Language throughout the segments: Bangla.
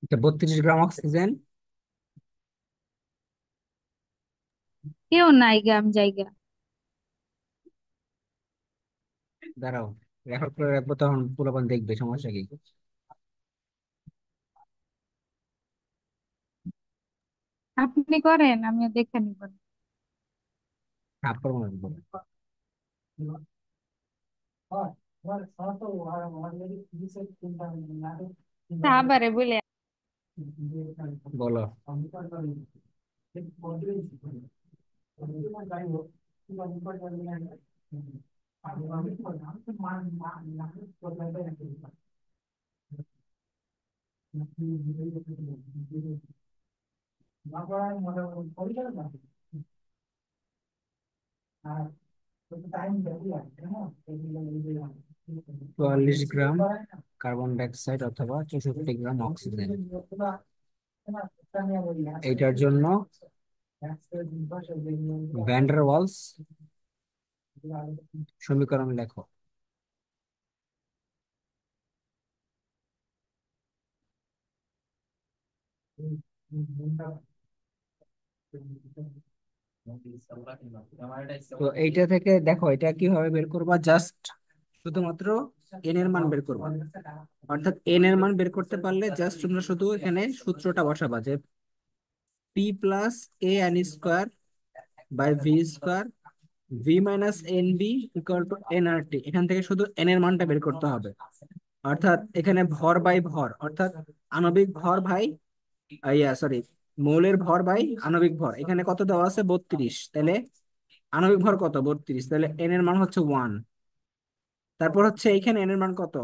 এটা 32 গ্রাম অক্সিজেন। কেউ নাই গ্রাম জায়গা। দাঁড়াও, রেকর্ড করে রাখবো, তখন পুরোপান দেখবে, সমস্যা কি। আপনি করেন, আমিও দেখে নিব। তারপর মনে করবো। আবারে বলে। বলো। চুয়াল্লিশ গ্রাম কার্বন ডাইঅক্সাইড অথবা 64 গ্রাম অক্সিজেন। এইটার জন্য ভ্যান্ডার ওয়ালস সমীকরণ লেখো। তো এইটা থেকে দেখো, এটা কিভাবে বের করবা, জাস্ট শুধুমাত্র এন এর মান বের করবা। অর্থাৎ এন এর মান বের করতে পারলে জাস্ট তোমরা শুধু এখানে সূত্রটা বসাবা যে P plus A N square by V square V minus N B equal to N R T. এখান থেকে শুধু এন এর মানটা বের করতে হবে। অর্থাৎ এখানে ভর বাই ভর, অর্থাৎ আণবিক ভর ভাই, সরি, মৌলের ভর বাই আণবিক ভর। এখানে কত দেওয়া আছে? 32। তাহলে আণবিক ভর কত? 32। তাহলে এন এর মান হচ্ছে 1। তারপর হচ্ছে এখানে এন এর মান কত?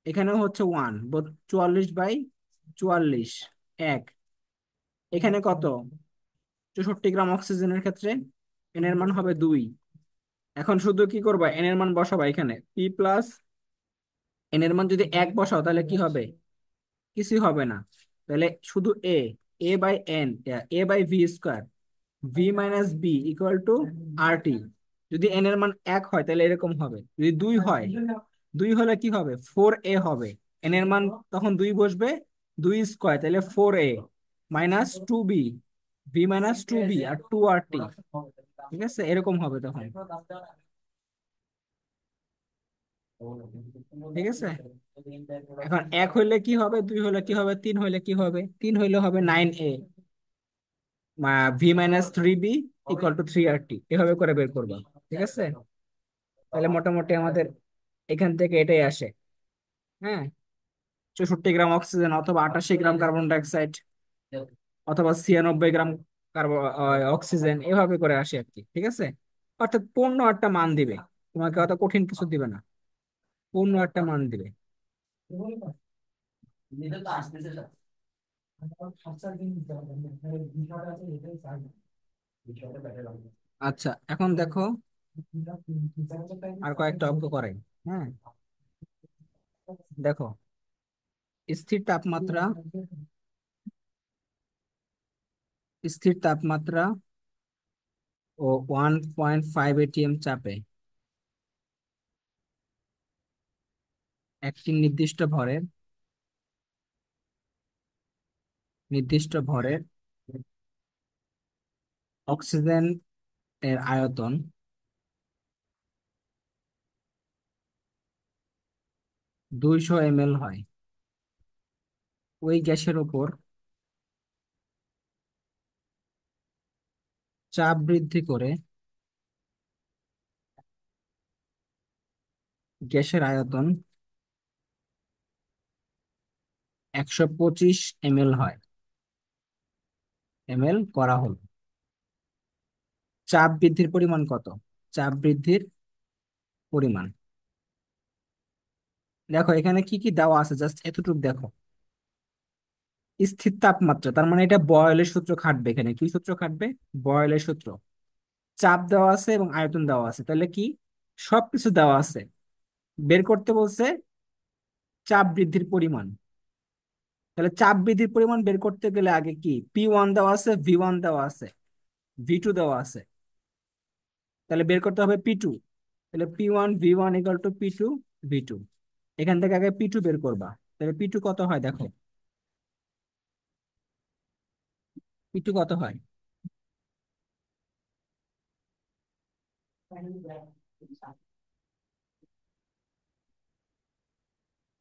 এখানেও হচ্ছে 1। 44/44 এক। এখানে কত? 64 গ্রাম অক্সিজেনের ক্ষেত্রে এন এর মান হবে 2। এখন শুধু কি করবা, এন এর মান বসাবা এখানে। পি প্লাস এন এর মান যদি 1 বসাও তাহলে কি হবে? কিছুই হবে না। তাহলে শুধু A, A by N, A by V square V minus B equal to R T. যদি এন এর মান 1 হয় তাহলে এরকম হবে। যদি 2 হয়, 2 হলে কি হবে? 4a হবে। এন এর মান তখন 2 বসবে, 2 স্কোয়ার, তাহলে 4a minus 2b, V minus 2b আর 2 আর টি। ঠিক আছে, এরকম হবে তখন। ঠিক আছে। এখন 1 হইলে কি হবে, 2 হলে কি হবে, 3 হইলে কি হবে? 3 হইলে হবে 9a V minus 3b equal to 3 আর টি। এভাবে করে বের করবা। ঠিক আছে। তাহলে মোটামুটি আমাদের এখান থেকে এটাই আসে। হ্যাঁ, 64 গ্রাম অক্সিজেন অথবা 88 গ্রাম কার্বন ডাইঅক্সাইড অথবা 96 গ্রাম কার্বন অক্সিজেন, এভাবে করে আসে আর কি। ঠিক আছে। অর্থাৎ পূর্ণ একটা মান দিবে, তোমাকে অত কঠিন কিছু দিবে না, পূর্ণ একটা মান দিবে। আচ্ছা, এখন দেখো আর কয়েকটা অঙ্ক করাই। হ্যাঁ, দেখো, স্থির তাপমাত্রা, স্থির তাপমাত্রা ও 1.5 এটিএম চাপে একটি নির্দিষ্ট ভরের অক্সিজেন এর আয়তন 200 ml হয়। ওই গ্যাসের উপর চাপ বৃদ্ধি করে গ্যাসের আয়তন 125 ml হয়, করা হলো। চাপ বৃদ্ধির পরিমাণ কত? চাপ বৃদ্ধির পরিমাণ, দেখো এখানে কি কি দেওয়া আছে, জাস্ট এতটুকু দেখো। স্থির তাপমাত্রা, তার মানে এটা বয়েলের সূত্র খাটবে। এখানে কি সূত্র খাটবে? বয়েলের সূত্র। চাপ দেওয়া আছে এবং আয়তন দেওয়া আছে, তাহলে কি সবকিছু দেওয়া আছে। বের করতে বলছে চাপ বৃদ্ধির পরিমাণ। তাহলে চাপ বৃদ্ধির পরিমাণ বের করতে গেলে আগে কি P1 দেওয়া আছে, V1 দেওয়া আছে, V2 দেওয়া আছে, তাহলে বের করতে হবে P2। তাহলে P1 V1 equal to P2 V2। এখান থেকে আগে P2 বের করবা। তাহলে P2 কত হয় দেখো, পি2 কত হয়?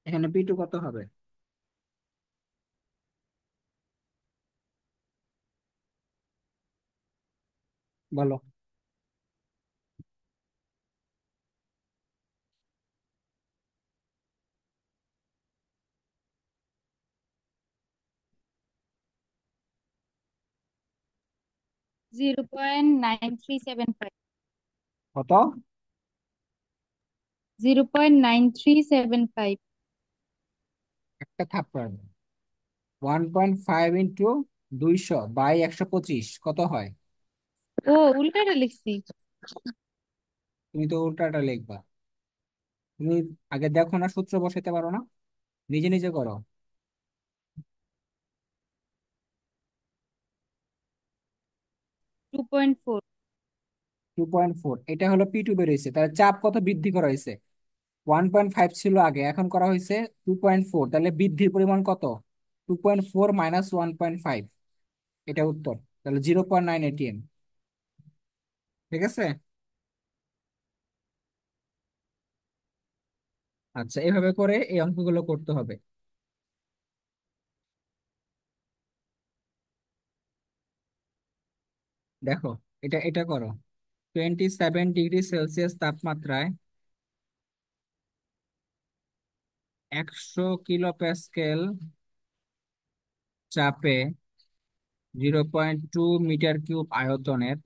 এখানে পি2 কত হবে? বলো। 0.9375। কত? 0.9375। একটা থাপ্পড়। 1.5 ইন্টু 200/125 কত হয়? ও, উল্টাটা লিখছি। তুমি তো উল্টাটা লিখবা। তুমি আগে দেখো না, সূত্র বসাতে পারো না? নিজে নিজে করো। 2.4। 2.4, এটা হলো পি2 বের হয়েছে, তাহলে চাপ কত বৃদ্ধি করা হয়েছে? 1.5 ছিল আগে, এখন করা হয়েছে 2.4, তাহলে বৃদ্ধির পরিমাণ কত? 2.4 মাইনাস 1.5, এটা উত্তর। তাহলে 0.9 এটিএম। ঠিক আছে। আচ্ছা, এভাবে করে এই অঙ্কগুলো করতে হবে। দেখো, এটা এটা করো। 27 ডিগ্রি সেলসিয়াস তাপমাত্রায় 100 কিলো প্যাসকেল চাপে 0.2 মিটার কিউব আয়তনের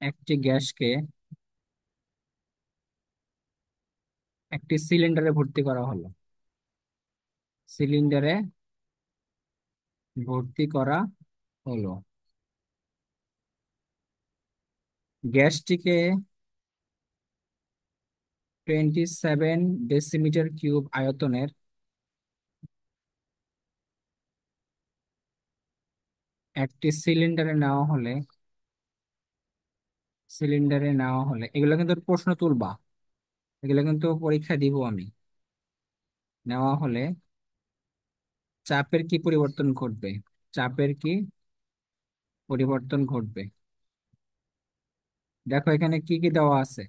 একটি গ্যাসকে একটি সিলিন্ডারে ভর্তি করা হলো। সিলিন্ডারে ভর্তি করা হলো। গ্যাসটিকে 27 ডেসিমিটার কিউব আয়তনের একটি সিলিন্ডারে নেওয়া হলে এগুলো কিন্তু প্রশ্ন তুলবা, এগুলো কিন্তু পরীক্ষা দিব আমি। নেওয়া হলে চাপের কি পরিবর্তন ঘটবে? চাপের কি পরিবর্তন ঘটবে? দেখো এখানে কি কি দেওয়া আছে।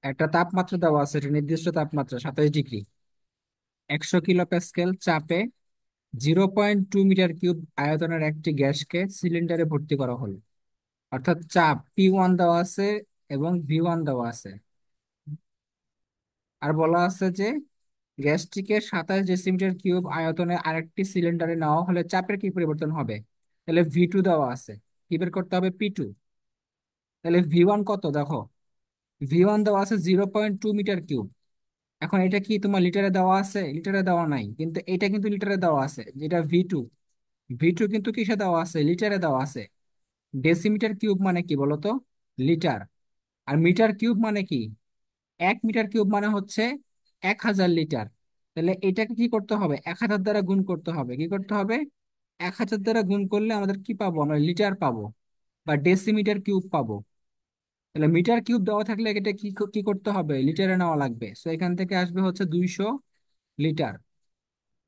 একটা তাপমাত্রা দেওয়া আছে, এটা নির্দিষ্ট তাপমাত্রা 27 ডিগ্রি। 100 কিলো প্যাসকেল চাপে 0.2 মিটার কিউব আয়তনের একটি গ্যাসকে সিলিন্ডারে ভর্তি করা হলো। অর্থাৎ চাপ P1 দেওয়া আছে এবং V1 দেওয়া আছে। আর বলা আছে যে গ্যাসটিকে 27 ডেসিমিটার কিউব আয়তনে আরেকটি সিলিন্ডারে নেওয়া হলে চাপের কি পরিবর্তন হবে? তাহলে V2 দেওয়া আছে, কি বের করতে হবে? P2। তাহলে V1 কত দেখো। V1 দেওয়া আছে 0.2 মিটার কিউব। এখন এটা কি তোমার লিটারে দেওয়া আছে? লিটারে দেওয়া নাই, কিন্তু এটা কিন্তু লিটারে দেওয়া আছে, যেটা V2। V2 কিন্তু কিসে দেওয়া আছে? লিটারে দেওয়া আছে। ডেসিমিটার কিউব মানে কি বলতো? লিটার। আর মিটার কিউব মানে কি? 1 মিটার কিউব মানে হচ্ছে 1000 লিটার। তাহলে এটাকে কি করতে হবে? 1000 দ্বারা গুণ করতে হবে। কি করতে হবে? 1000 দ্বারা গুণ করলে আমাদের কি পাবো? আমরা লিটার পাবো বা ডেসিমিটার কিউব পাবো। তাহলে মিটার কিউব দেওয়া থাকলে এটা কি কি করতে হবে? লিটারে নেওয়া লাগবে। সো এখান থেকে আসবে হচ্ছে 200 লিটার।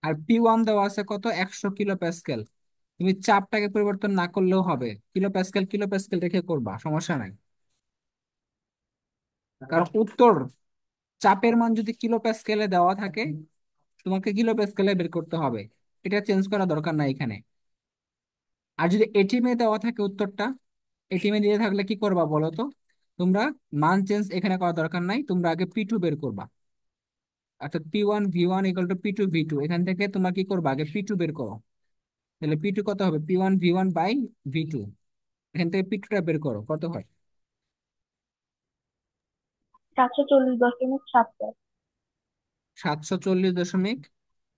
আর P1 দেওয়া আছে কত? 100 কিলো প্যাসকেল। তুমি চাপটাকে পরিবর্তন না করলেও হবে, কিলো প্যাসকেল কিলো প্যাসকেল রেখে করবা, সমস্যা নাই। কারণ উত্তর চাপের মান যদি কিলো প্যাসকেলে দেওয়া থাকে, তোমাকে কিলো প্যাসকেলে বের করতে হবে। এটা চেঞ্জ করা দরকার নাই এখানে। আর যদি এটিএম এ দেওয়া থাকে উত্তরটা, এটিএম এ দিয়ে থাকলে কি করবা বলো তো? তোমরা মান চেঞ্জ এখানে করা দরকার নাই, তোমরা আগে P2 বের করবা। অর্থাৎ P1 V1 = P2 V2, এখান থেকে তোমরা কি করবা? আগে P2 বের করো। তাহলে P2 কত হবে? P1 V1/V2। এখান থেকে P2টা বের করো, কত হয়? 740.7 740.7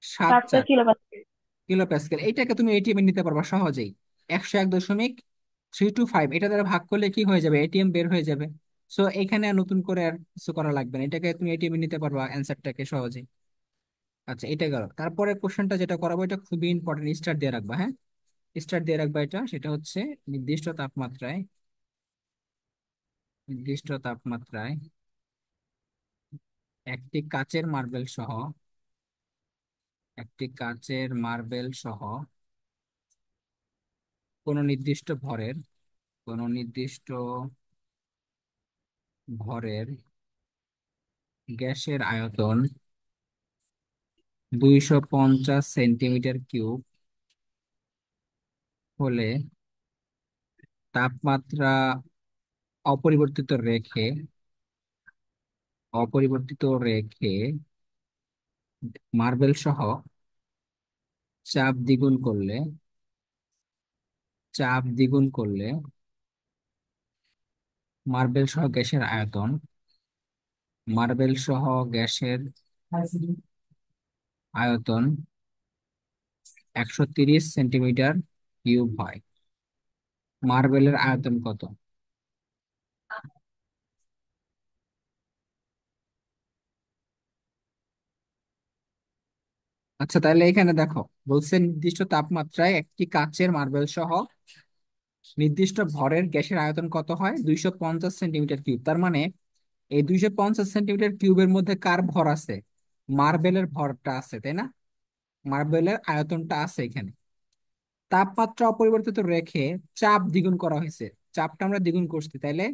7 কিলোপাস্কেল। Kilo Pascal. এইটাকে তুমি এটিএম এ নিতে পারবা সহজেই। 101.325 এটা দ্বারা ভাগ করলে কি হয়ে যাবে? এটিএম বের হয়ে যাবে। সো এখানে আর নতুন করে আর কিছু করা লাগবে না, এটাকে তুমি এটিএম এ নিতে পারবা অ্যান্সারটাকে সহজেই। আচ্ছা, এটা গেল। তারপরে কোশ্চেনটা যেটা করাবো এটা খুবই ইম্পর্টেন্ট, স্টার দিয়ে রাখবা, হ্যাঁ। স্টার দিয়ে রাখবা, এটা সেটা হচ্ছে নির্দিষ্ট তাপমাত্রায় নির্দিষ্ট তাপমাত্রায় একটি কাচের মার্বেল সহ একটি কাচের মার্বেল সহ কোনো নির্দিষ্ট ভরের কোনো নির্দিষ্ট ভরের গ্যাসের আয়তন 250 সেন্টিমিটার কিউব হলে তাপমাত্রা অপরিবর্তিত রেখে অপরিবর্তিত রেখে মার্বেল সহ চাপ দ্বিগুণ করলে চাপ দ্বিগুণ করলে মার্বেল সহ গ্যাসের আয়তন মার্বেল সহ গ্যাসের আয়তন 130 সেন্টিমিটার কিউব হয়। মার্বেলের আয়তন কত? আচ্ছা, তাহলে এখানে দেখো, বলছে নির্দিষ্ট তাপমাত্রায় একটি কাচের মার্বেল সহ নির্দিষ্ট ভরের গ্যাসের আয়তন কত হয়? 250 সেন্টিমিটার কিউব। তার মানে এই 250 সেন্টিমিটার কিউবের মধ্যে কার ভর আছে? মার্বেলের ভরটা আছে, তাই না? মার্বেলের আয়তনটা আছে এখানে। তাপমাত্রা অপরিবর্তিত রেখে চাপ দ্বিগুণ করা হয়েছে। চাপটা আমরা দ্বিগুণ করছি, তাইলে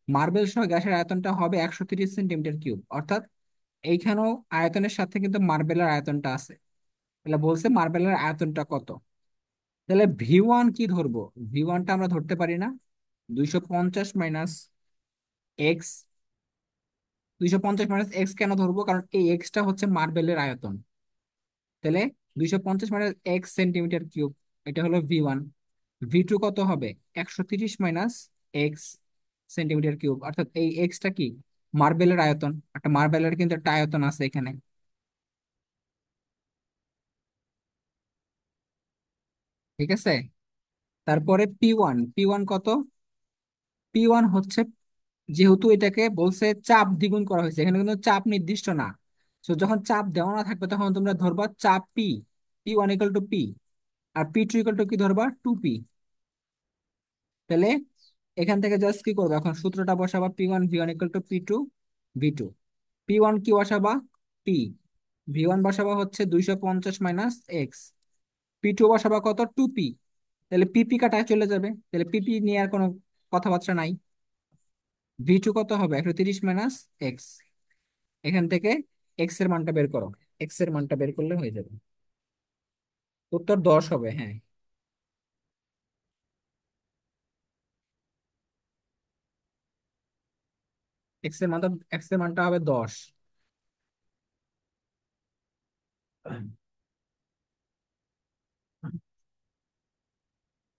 মার্বেল সহ গ্যাসের আয়তনটা হবে 130 সেন্টিমিটার কিউব। অর্থাৎ এইখানেও আয়তনের সাথে কিন্তু মার্বেলের আয়তনটা আছে। তাহলে বলছে মার্বেলের আয়তনটা কত। তাহলে ভি ওয়ান কি ধরবো? ভি ওয়ানটা আমরা ধরতে পারি না? 250 - এক্স। 250 - এক্স কেন ধরবো? কারণ এই এক্সটা হচ্ছে মার্বেলের আয়তন। তাহলে 250 - এক্স সেন্টিমিটার কিউব, এটা হলো ভি ওয়ান। ভি টু কত হবে? 130 - এক্স সেন্টিমিটার কিউব। অর্থাৎ এই এক্সটা কি? মার্বেলের আয়তন। একটা মার্বেলের কিন্তু একটা আয়তন আছে এখানে, ঠিক আছে? তারপরে পি ওয়ান কত? পি ওয়ান হচ্ছে, যেহেতু এটাকে বলছে চাপ দ্বিগুণ করা হয়েছে, এখানে কিন্তু চাপ নির্দিষ্ট না। তো যখন চাপ দেওয়া না থাকবে তখন তোমরা ধরবা চাপ পি। P one = P. আর পি2 কি ধরবা? 2পি। তাহলে এখান থেকে জাস্ট কি করবো, এখন সূত্রটা বসাবা। P one V1 = পি2 ভি2। পি ওয়ান কি বসাবা? পি। ভি ওয়ান বসাবা হচ্ছে 250 - এক্স। পি2 বসাবা কত? 2পি। তাহলে পিপি কাটায় চলে যাবে, তাহলে পিপি নিয়ে আর কোনো কথাবার্তা নাই। ভি2 কত হবে? 130 - এক্স। এখান থেকে এক্স এর মানটা বের করো। এক্স এর মানটা বের করলে হয়ে যাবে। উত্তর 10 হবে, হ্যাঁ। এক্স এর মানটা হবে 10।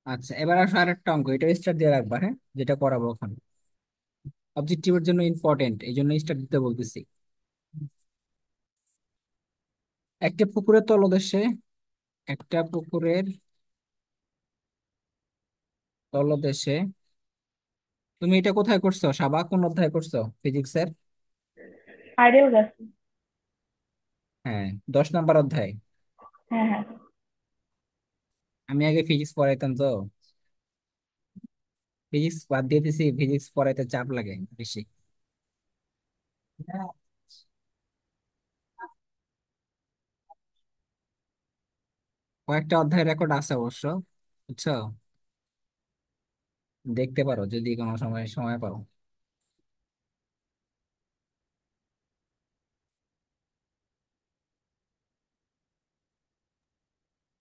আচ্ছা, এবার আসো আরেকটা অঙ্ক, এটা স্টার দিয়ে রাখবা, হ্যাঁ, যেটা করাবো এখন। অবজেক্টিভের জন্য ইম্পর্টেন্ট, এই জন্য স্টার দিতে বলতেছি। একটা পুকুরের তলদেশে একটা পুকুরের তলদেশে তুমি এটা কোথায় করছো সাবা? কোন অধ্যায় করছো ফিজিক্সের? আইডিয়াল গেছে। হ্যাঁ, 10 নম্বর অধ্যায়। হ্যাঁ হ্যাঁ। আমি আগে ফিজিক্স পড়াইতাম তো, ফিজিক্স বাদ দিয়ে দিছি, ফিজিক্স পড়াইতে চাপ লাগে বেশি। কয়েকটা অধ্যায় রেকর্ড আছে অবশ্য, বুঝছো? দেখতে পারো যদি কোনো সময় সময় পাও।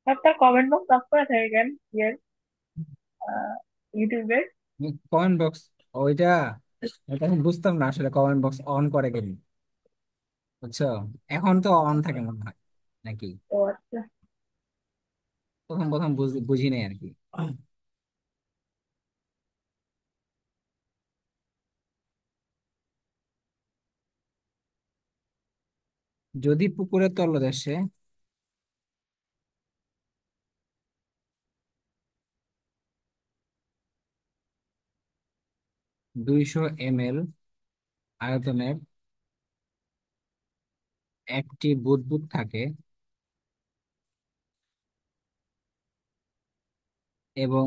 আপনার কমেন্ট বক্স অফ করে থাকে কেন? ইয়ের ইউটিউবের। কমেন্ট বক্স, ওইটা এটা আমি বুঝতাম না আসলে কমেন্ট বক্স অন করে কেন, বুঝছো? এখন তো অন থাকে মনে হয়, নাকি? ও আচ্ছা। প্রথম প্রথম বুঝি নাই আর কি। যদি পুকুরের তলদেশে 200 ml আয়তনের একটি বুদবুদ থাকে এবং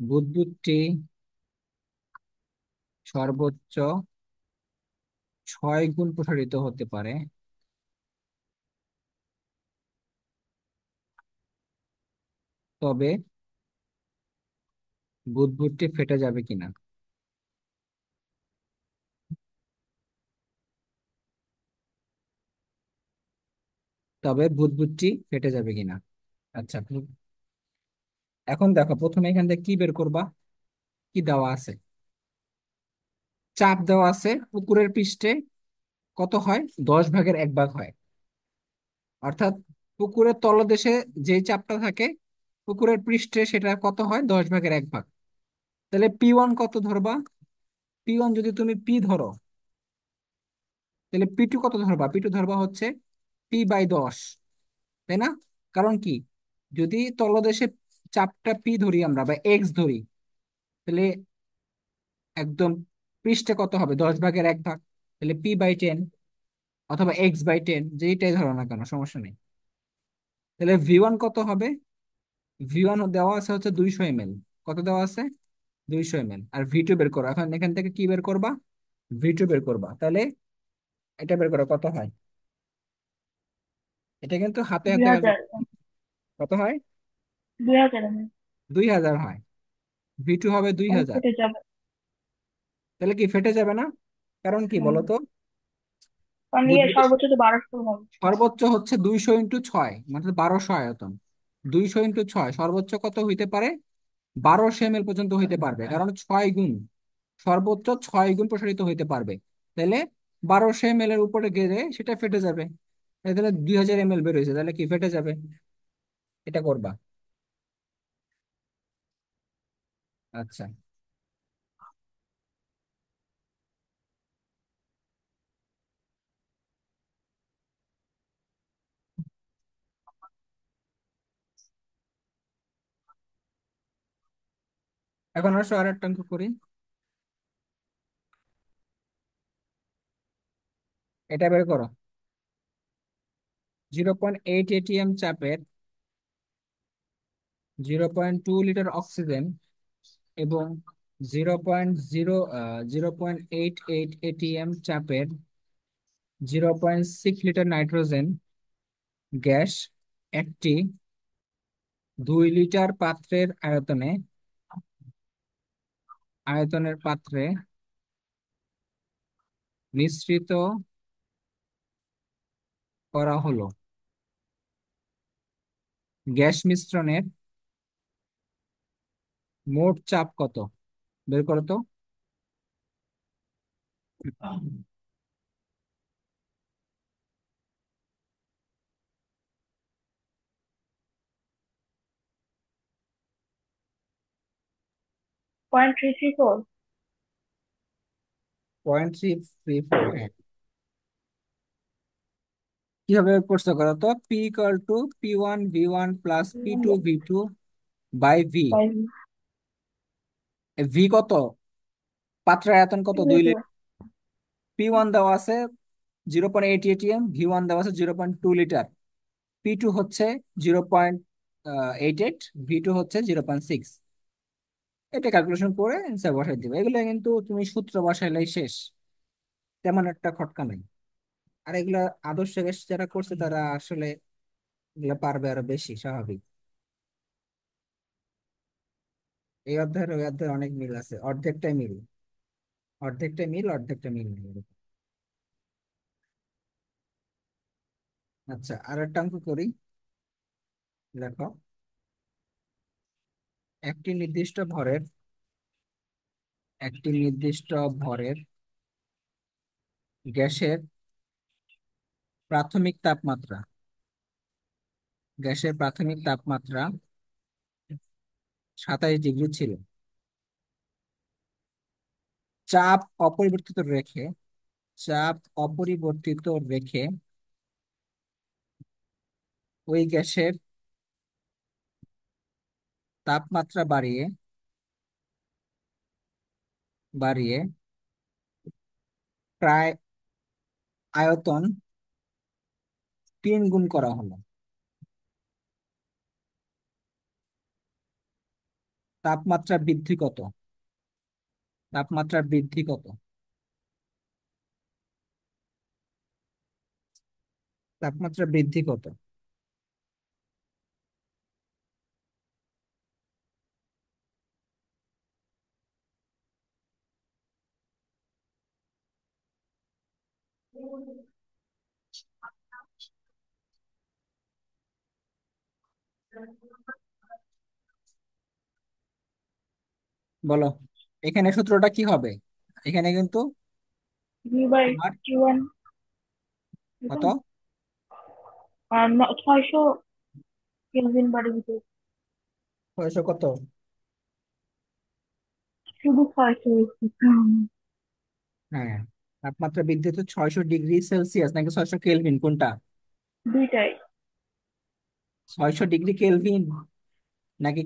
বুদবুদটি সর্বোচ্চ 6 গুণ প্রসারিত হতে পারে, তবে বুদবুদটি ফেটে যাবে কিনা। তবে বুদবুদটি ফেটে যাবে কিনা। আচ্ছা, এখন দেখো প্রথমে এখান থেকে কি বের করবা। কি দেওয়া আছে? চাপ দেওয়া আছে পুকুরের পৃষ্ঠে। কত হয়? 10 ভাগের 1 ভাগ হয়। অর্থাৎ পুকুরের তলদেশে যে চাপটা থাকে, পুকুরের পৃষ্ঠে সেটা কত হয়? 10 ভাগের 1 ভাগ। তাহলে P1 কত ধরবা? P1 যদি তুমি পি ধরো, তাহলে P2 কত ধরবা? P2 ধরবা হচ্ছে P/10। তাই না? কারণ কি, যদি তলদেশে চাপটা পি ধরি আমরা বা এক্স ধরি, তাহলে একদম পৃষ্ঠে কত হবে? 10 ভাগের 1 ভাগ। তাহলে P/10 অথবা X/10, যেইটাই ধরো না কেন, সমস্যা নেই। তাহলে V1 কত হবে? V1 দেওয়া আছে হচ্ছে 200 ml। কত দেওয়া আছে? 200 ml। আর V2 বের করো। এখন এখান থেকে কি বের করবা? V2 বের করবা। তাহলে এটা বের করো কত হয়। এটা কিন্তু হাতে দুই হাতে হাজার কত হয়? 2000 আমি 2000 হয়। V2 হবে দুই তাহলে হাজার ফেটে যাবে। তাহলে কি ফেটে যাবে না? কারণ কি হুম, বলো তো? কারণ ইয়ে বুদবুদের সর্বোচ্চ তো 1200 হবে। সর্বোচ্চ হচ্ছে 200 × 6, মানে 1200 আয়তন। 200 × 6 সর্বোচ্চ কত হইতে পারে? 1200 ml পর্যন্ত হইতে পারবে, কারণ 6 গুণ, সর্বোচ্চ 6 গুণ প্রসারিত হইতে পারবে। তাহলে 1200 ml এর উপরে গেলে সেটা ফেটে যাবে। তাহলে 2000 ml বের হয়েছে, তাহলে কি ফেটে যাবে। এটা করবা। আচ্ছা, এখন আসো আর একটা অঙ্ক করি। এটা বের করো। 0.8 ATM চাপের 0.2 লিটার অক্সিজেন এবং 0.08 ATM চাপের 0.6 লিটার নাইট্রোজেন গ্যাস একটি 2 লিটার পাত্রের আয়তনের পাত্রে মিশ্রিত করা হলো। গ্যাস মিশ্রণের মোট চাপ কত? বের করো তো। 0.334। 0.334, হ্যাঁ। কিভাবে করতে করো তো? P=P1V1 + P2V2/V। ভি কত? পাত্রের আয়তন কত? 2 লিটার। P1 দেওয়া আছে 0.8 ATM, V1 দেওয়া আছে 0.2 লিটার, P2 হচ্ছে 0.88, V2 হচ্ছে 0.6। এটা ক্যালকুলেশন করে অ্যান্সার বসাই দিবে। এগুলো কিন্তু তুমি সূত্র বসাইলেই শেষ, তেমন একটা খটকা নাই। আর এগুলা আদর্শ গ্যাস যারা করছে তারা আসলে এগুলা পারবে আরো বেশি, স্বাভাবিক। এই অধ্যায়ের ওই অধ্যায়ের অনেক মিল আছে, অর্ধেকটাই মিল, অর্ধেকটাই মিল, অর্ধেকটা মিল নেই এরকম। আচ্ছা, আর একটা অঙ্ক করি। দেখো, একটি নির্দিষ্ট ভরের একটি নির্দিষ্ট ভরের গ্যাসের প্রাথমিক তাপমাত্রা গ্যাসের প্রাথমিক তাপমাত্রা 27 ডিগ্রি ছিল। চাপ অপরিবর্তিত রেখে চাপ অপরিবর্তিত রেখে ওই গ্যাসের তাপমাত্রা বাড়িয়ে বাড়িয়ে প্রায় আয়তন 3 গুণ করা হলো। তাপমাত্রা বৃদ্ধি কত? তাপমাত্রা বৃদ্ধি কত? তাপমাত্রা বৃদ্ধি কত? বলো, এখানে সূত্রটা কি হবে? এখানে কিন্তু ভি বাই তোমার কিউ ওয়ান, কত? আর 600 কেলভিন বাড়ি দিতে। 600 কত? শুধু 600। হ্যাঁ, তাপমাত্রা বৃদ্ধি তো 600 ডিগ্রি সেলসিয়াস নাকি 600 কেলভিন, কোনটা? দুইটাই। 600 ডিগ্রি কেলভিন নাকি?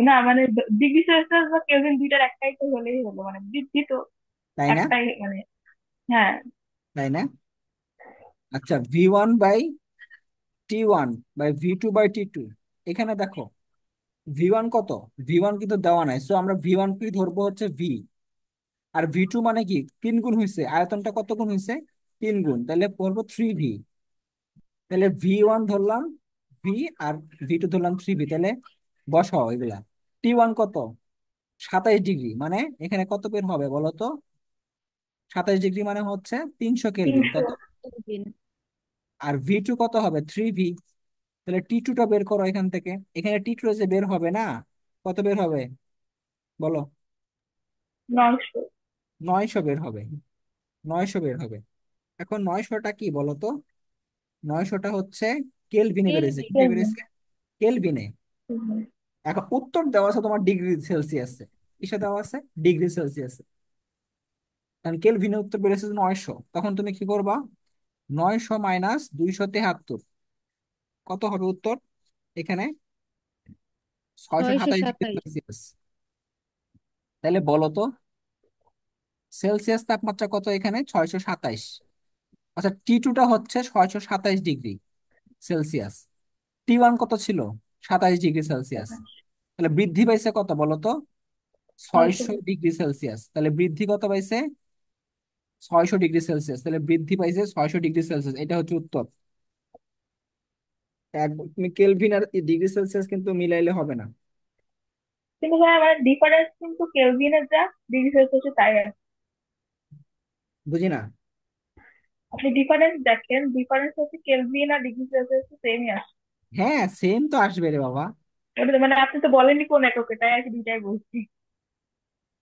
না মানে ডিগ্রি সেলসিয়াস বা কেলভিন দুইটার একটাই তো হলেই হলো, মানে বৃদ্ধি তো তাই না? একটাই মানে। হ্যাঁ। তাই না? আচ্ছা, V1/T1/V2/T2, এখানে দেখো V1 কত? V1 কিন্তু দেওয়া নাই, সো আমরা V1 কি ধরবো হচ্ছে ভি। আর V2 মানে কি, 3 গুণ হয়েছে, আয়তনটা কত গুণ হয়েছে? 3 গুণ, তাহলে বলবো 3V। তাহলে V1 ধরলাম ভি, আর V2 ধরলাম 3V, তাহলে বসাও এগুলা। T1 কত? 27 ডিগ্রি, মানে এখানে কত বের হবে বলো তো? 27 ডিগ্রি মানে হচ্ছে 300 কেলভিন, 300 কত? কেলভিন। আর V2 কত হবে? 3V। তাহলে T2টা বের করো এখান থেকে। এখানে T2 যে বের হবে না, কত বের হবে বলো? 900 900 বের হবে। 900 বের হবে। এখন 900টা কি বলো তো? 900টা হচ্ছে কেলভিনে বেড়েছে, কি কেলভিন। বেড়েছে? কেলভিনে। এখন উত্তর দেওয়া আছে তোমার ডিগ্রি সেলসিয়াসে। কিসে দেওয়া আছে? ডিগ্রি সেলসিয়াসে। কারণ কেলভিনে উত্তর বেড়েছে 900, তখন তুমি কি করবা? 900 - 273 কত হবে উত্তর এখানে? ছয়শো ছয়শো সাতাইশ ডিগ্রি সাতাইশ সেলসিয়াস তাহলে বলো তো, সেলসিয়াস তাপমাত্রা কত এখানে? 627। আচ্ছা, T2টা হচ্ছে 627 ডিগ্রি সেলসিয়াস। T1 কত ছিল? 27 ডিগ্রি সেলসিয়াস। তাহলে বৃদ্ধি পাইছে কত বলো তো? 600। 600 ডিগ্রি সেলসিয়াস। তাহলে বৃদ্ধি কত পাইছে? 600 ডিগ্রি সেলসিয়াস। তাহলে বৃদ্ধি পাইছে 600 ডিগ্রি সেলসিয়াস, এটা হচ্ছে উত্তর। তুমি কেলভিন আর ডিগ্রি সেলসিয়াস কিন্তু মিলাইলে হবে না। কিন্তু ভাই আমার ডিফারেন্স কিন্তু কেলভিনের যা ডিগ্রি সেলসিয়াসে তাই আছে। বুঝি না। আপনি ডিফারেন্স দেখেন, ডিফারেন্স হচ্ছে কেলভিন আর ডিগ্রি সেলসিয়াস সেমই আসে। হ্যাঁ, সেম তো আসবে রে বাবা। মানে আপনি তো বলেননি কোন এককে, তাই আর কি দুইটাই বলছি।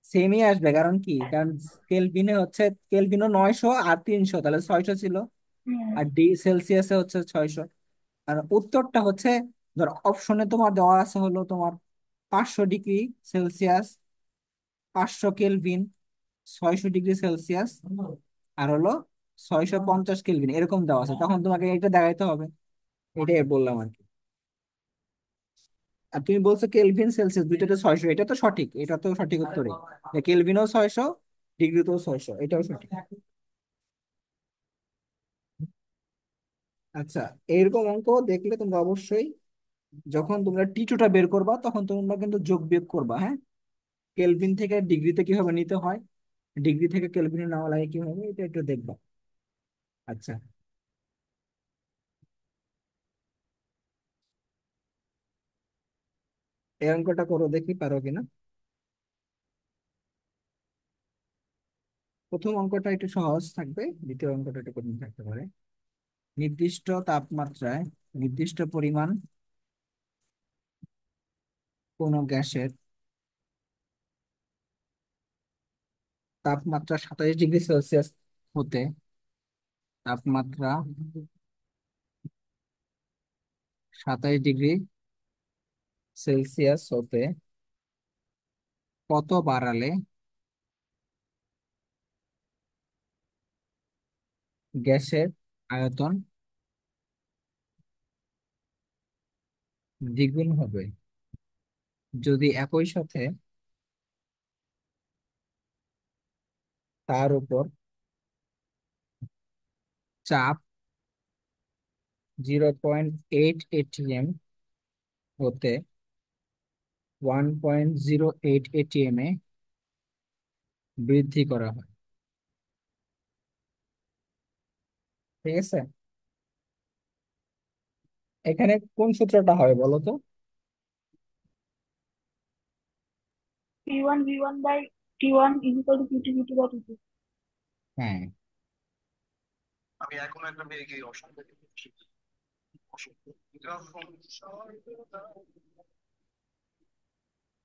সেমই আসবে, কারণ কি, কারণ কেলভিনে হচ্ছে, কেলভিনও 900 আর 300, তাহলে 600 ছিল। হুম। আর সেলসিয়াসে হচ্ছে 600। আর উত্তরটা হচ্ছে, ধর অপশনে তোমার দেওয়া আছে হলো তোমার 500 degree Celsius, 500 kelvin, 600 degree Celsius, আর হলো 650 কেলভিন, এরকম দেওয়া আছে। তখন তোমাকে এটা দেখাইতে হবে। এটাই বললাম আর কি। আর তুমি বলছো কেলভিন সেলসিয়াস দুইটাতে 600, এটা তো সঠিক, এটা তো সঠিক উত্তরে। কেলভিনও 600, ডিগ্রিতেও 600, এটাও সঠিক। আচ্ছা, এইরকম অঙ্ক দেখলে তোমরা অবশ্যই, যখন তোমরা T2টা বের করবা তখন তোমরা কিন্তু যোগ বিয়োগ করবা, হ্যাঁ। কেলভিন থেকে ডিগ্রিতে কিভাবে নিতে হয়, ডিগ্রি থেকে কেলভিনে নেওয়া লাগে কিভাবে, এটা একটু দেখবা। আচ্ছা, এই অঙ্কটা করো দেখি পারো কিনা। প্রথম অঙ্কটা একটু সহজ থাকবে, দ্বিতীয় অঙ্কটা একটু কঠিন থাকতে পারে। নির্দিষ্ট তাপমাত্রায় নির্দিষ্ট পরিমাণ কোনো গ্যাসের তাপমাত্রা 27 ডিগ্রি সেলসিয়াস হতে, তাপমাত্রা 27 ডিগ্রি সেলসিয়াস হতে কত বাড়ালে গ্যাসের আয়তন দ্বিগুণ হবে, যদি একই সাথে তার উপর চাপ 0.8 ATM হতে 1.08 ATM এ বৃদ্ধি করা হয়। ঠিক আছে, এখানে কোন সূত্রটা হবে বলো তো? P1 V1 by T1 equal to P2 V2 by T2। হ্যাঁ,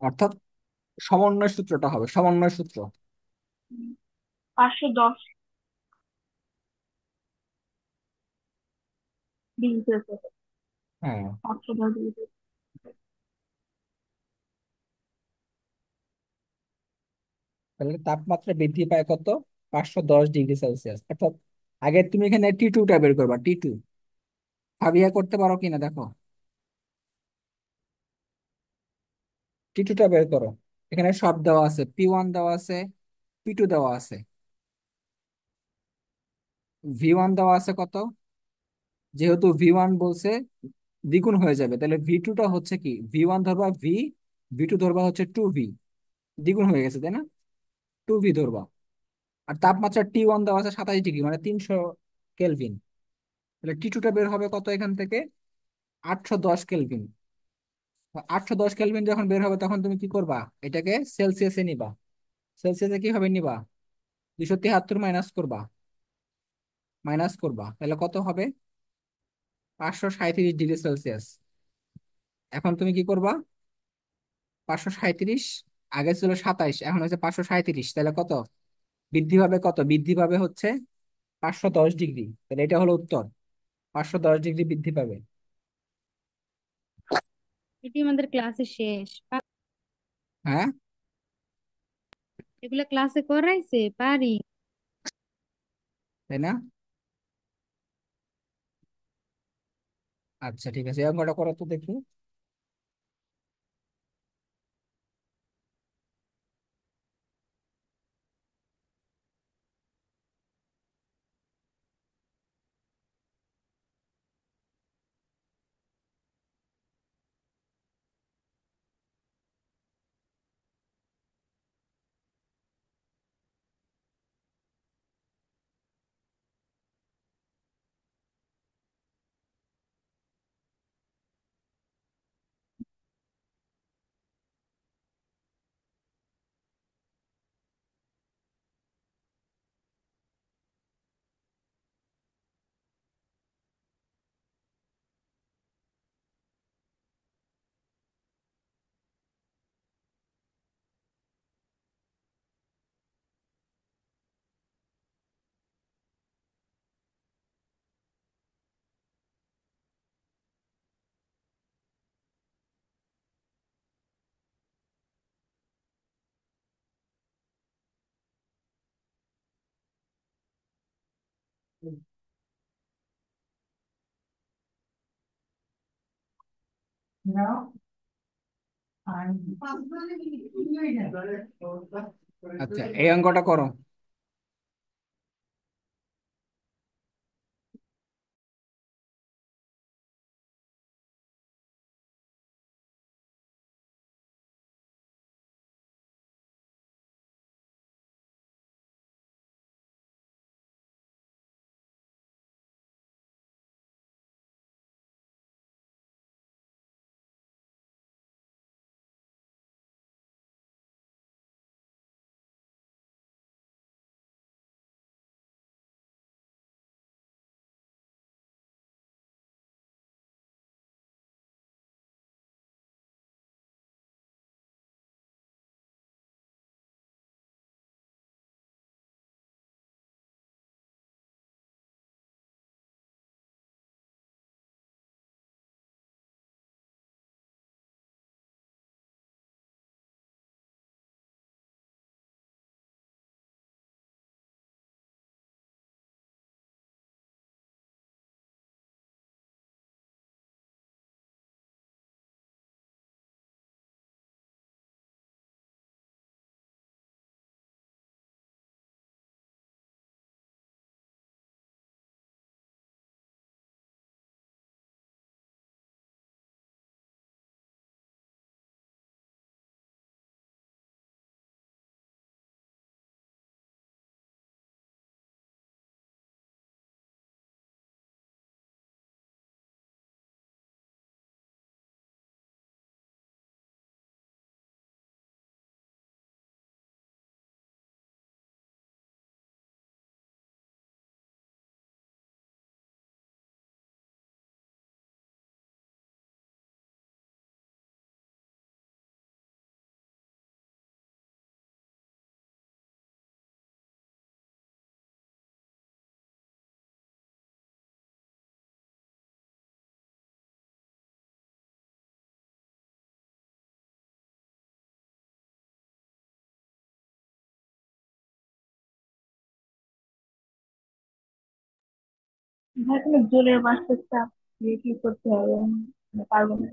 অর্থাৎ সমন্বয় সূত্রটা হবে সমন্বয় সূত্র। 510 ডিগ্রি সেলসিয়াস। হ্যাঁ, 510 ডিগ্রি। তাহলে তাপমাত্রা বৃদ্ধি পায় কত? 510 ডিগ্রি সেলসিয়াস। অর্থাৎ আগে তুমি এখানে T2টা বের করবা, T2। ভাবিয়া করতে পারো কিনা দেখো। T2টা বের করো। এখানে সব দেওয়া আছে, P1 দেওয়া আছে, P2 দেওয়া আছে, V1 দেওয়া আছে কত। যেহেতু V1 বলছে দ্বিগুণ হয়ে যাবে, তাহলে V2টা হচ্ছে কি, V1 ধরবা V, V2 ধরবা হচ্ছে 2V। দ্বিগুণ হয়ে গেছে তাই না, 2V ধরবা। আর তাপমাত্রা T1 দেওয়া আছে 27 ডিগ্রি, মানে 300 কেলভিন। তাহলে T2টা বের হবে কত এখান থেকে? 810 কেলভিন। 810 কেলভিন যখন বের হবে তখন তুমি কি করবা, এটাকে সেলসিয়াসে নিবা। সেলসিয়াসে কিভাবে নিবা? 273 মাইনাস করবা, তাহলে কত হবে? 537 ডিগ্রি সেলসিয়াস। এখন তুমি কি করবা? 537, আগে ছিল 27, এখন হচ্ছে 537, তাহলে কত বৃদ্ধি পাবে? কত বৃদ্ধি পাবে হচ্ছে 510 ডিগ্রি। তাহলে এটা হলো উত্তর, 510 ডিগ্রি বৃদ্ধি পাবে। এটি আমাদের ক্লাসে শেষ হ্যাঁ, এগুলা ক্লাসে করাইছে পারি। তাই না? আচ্ছা ঠিক আছে, এই অঙ্কটা করো তো দেখি। আচ্ছা, এই অঙ্কটা করো। ভাই তুমি জলের বাষ্পের চাপ দিয়ে কি করতে হবে আমি পারবো না।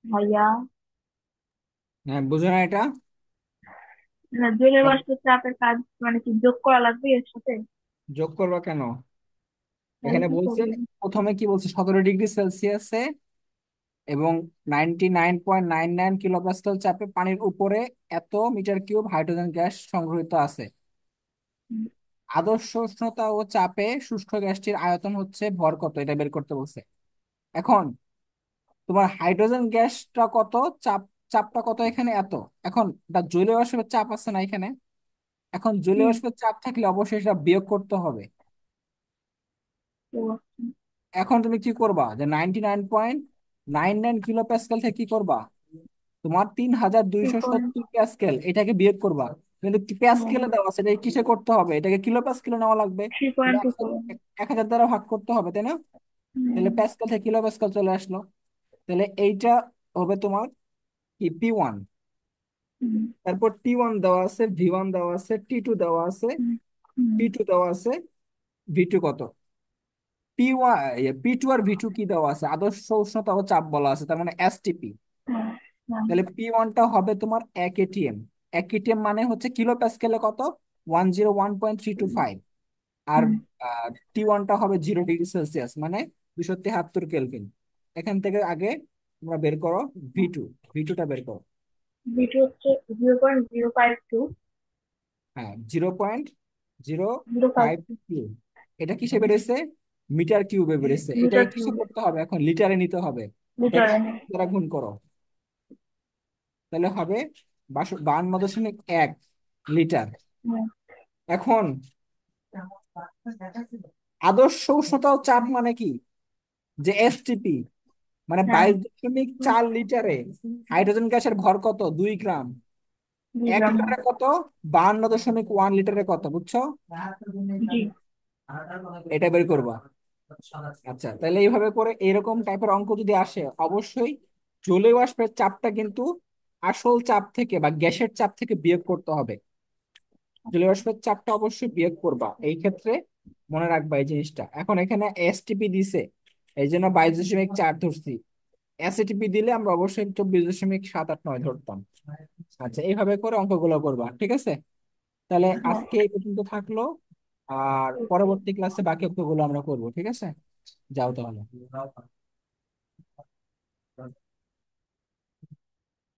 ভাইয়া, হ্যাঁ, বুঝো না এটা? না জলের বাষ্পের চাপের কাজ মানে কি যোগ করা লাগবে এর সাথে? যোগ করবা কেন? তাহলে এখানে কি বলছে, করবো? প্রথমে কি বলছে, 17 ডিগ্রি সেলসিয়াসে এবং 99.99 কিলোপাস্কাল চাপে পানির উপরে এত মিটার কিউব হাইড্রোজেন গ্যাস সংগ্রহিত আছে। হুম, আদর্শ উষ্ণতা ও চাপে শুষ্ক গ্যাসটির আয়তন হচ্ছে ভর কত, এটা বের করতে বলছে। এখন তোমার হাইড্রোজেন গ্যাসটা কত, চাপ, চাপটা কত এখানে এত। এখন এটা জলীয় বাষ্পের চাপ আছে না এখানে, এখন জলীয় হুম, বাষ্পের চাপ থাকলে অবশ্যই এটা বিয়োগ করতে হবে। তো এখন তুমি কি করবা, যে 99.99 কিলো প্যাসকেল থেকে কি করবা, তোমার তিন হাজার টু দুইশো পয়েন্ট সত্তর প্যাসকেল এটাকে বিয়োগ করবা। কিন্তু প্যাসকেলে দেওয়া আছে, এটা কিসে করতে হবে, এটাকে কিলো প্যাসকেলে নেওয়া লাগবে। থ্রি তাহলে পয়েন্ট টু একশো, সেভেন 1000 দ্বারা ভাগ করতে হবে, তাই না? তাহলে প্যাসকেল থেকে কিলো প্যাসকেল চলে আসলো। তাহলে এইটা হবে তোমার কি, P1। তারপর T1 দেওয়া আছে, V1 দেওয়া আছে, T2 দেওয়া আছে, P2 দেওয়া আছে, V2 কত, P1, P2 আর V2 কি দেওয়া আছে, আদর্শ উষ্ণতা ও চাপ বলা আছে, তার মানে STP। তাহলে P1টা হবে তোমার 1 ATM। 1 ATM মানে হচ্ছে কিলো প্যাসকেলে কত, 101.325। আর T1টা হবে 0 ডিগ্রি সেলসিয়াস, মানে 273 কেলভিন। এখান থেকে আগে তোমরা বের করো V2, V2টা বের করো। বিটু হচ্ছে 0.052। হ্যাঁ, 0.0 জিরো ফাইভ ফাইভ কিউ। এটা কিসে বেড়েছে, মিটার কিউবে বেড়েছে। মিটার এটাকে কিসে কিউব করতে হবে, এখন লিটারে নিতে হবে। এটাকে লিটারে। দ্বারা গুণ করো, তাহলে হবে 52.1 লিটার। এখন আদর্শ উষ্ণতা ও চাপ মানে কি, যে এসটিপি, মানে হ্যাঁ, 22.4 লিটারে হাইড্রোজেন গ্যাসের ভর কত, 2 গ্রাম। এক বুঝলাম। লিটারে কত, 52.1 লিটারে কত, বুঝছো? জি। এটা বের করবা। আচ্ছা, তাহলে এইভাবে করে এরকম টাইপের অঙ্ক যদি আসে, অবশ্যই জলীয় বাষ্পের চাপটা কিন্তু আসল চাপ থেকে বা গ্যাসের চাপ থেকে বিয়োগ করতে হবে। জলীয় বাষ্পের চাপটা অবশ্যই বিয়োগ করবা এই ক্ষেত্রে, মনে রাখবা এই জিনিসটা। এখন এখানে এসটিপি দিছে, এই জন্য 22.4 ধরছি। এসএটিপি দিলে আমরা অবশ্যই 24.789 ধরতাম। আচ্ছা, এইভাবে করে অঙ্কগুলো করবা, ঠিক আছে? তাহলে হ্যাঁ। আজকে এই পর্যন্ত থাকলো, আর পরবর্তী ক্লাসে বাকি অঙ্কগুলো আমরা করবো, ঠিক আছে? যাও তাহলে।